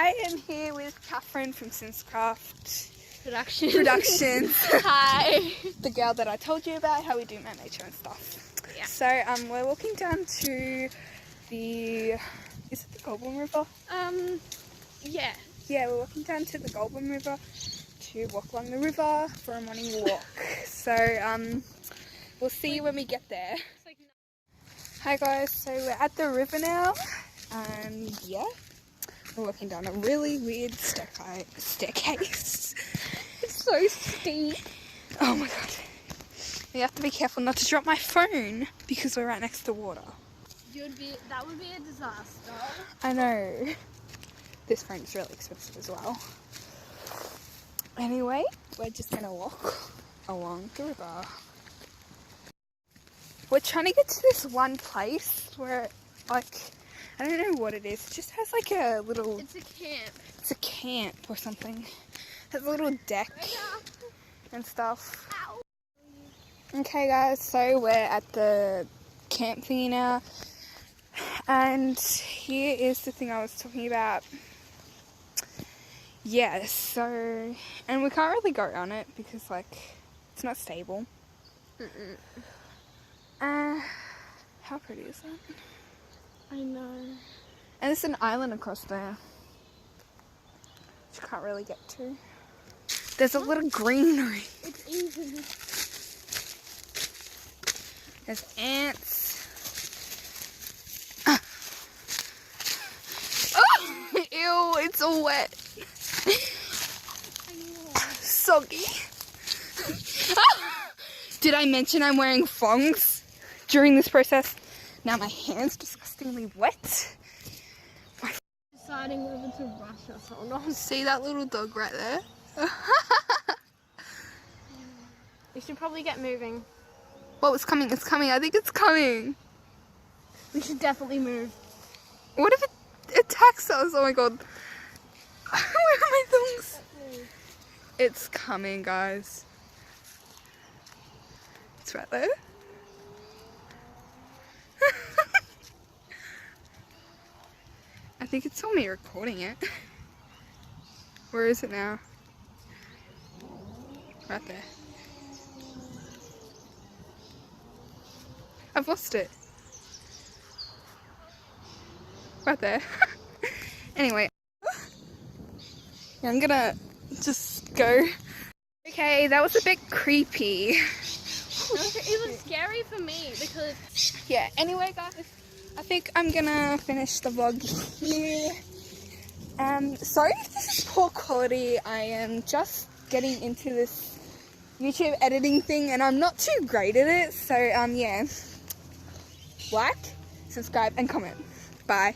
I am here with Catherine from Simscraft Productions. Hi. The girl that I told you about, how we do my nature and stuff. Yeah. So we're walking down to the, is it the Goulburn River? Yeah. Yeah, we're walking down to the Goulburn River to walk along the river for a morning walk. So we'll see you when we get there. Hi guys, so we're at the river now, and yeah, we're walking down a really weird staircase. It's so steep. Oh my god. We have to be careful not to drop my phone because we're right next to water. That would be a disaster. I know. This phone is really expensive as well. Anyway, we're just gonna walk along the river. We're trying to get to this one place where, like, I don't know what it is. It just has like a little... It's a camp. It's a camp or something. It has a little deck and stuff. Ow. Okay guys, so we're at the camp thingy now. And here is the thing I was talking about. Yeah, so... And we can't really go on it because, like, it's not stable. How pretty is that? I know. And there's an island across there, which you can't really get to. There's a little greenery. It's easy. There's ants. Oh, ew, it's all wet. Soggy. Did I mention I'm wearing thongs during this process? Now my hand's disgustingly wet. Deciding whether to rush us or not. See that little dog right there? We should probably get moving. Well, it's coming, it's coming. I think it's coming. We should definitely move. What if it attacks us? Oh my god. Where are my thongs? It's coming, guys. It's right there. I think it saw me recording it. Where is it now? Right there. I've lost it. Right there. Anyway. Yeah, I'm gonna just go. Okay, that was a bit creepy. It was scary for me because... Yeah, anyway guys, I think I'm gonna finish the vlog here. Sorry if this is poor quality. I am just getting into this YouTube editing thing and I'm not too great at it. So yeah, like, subscribe and comment. Bye.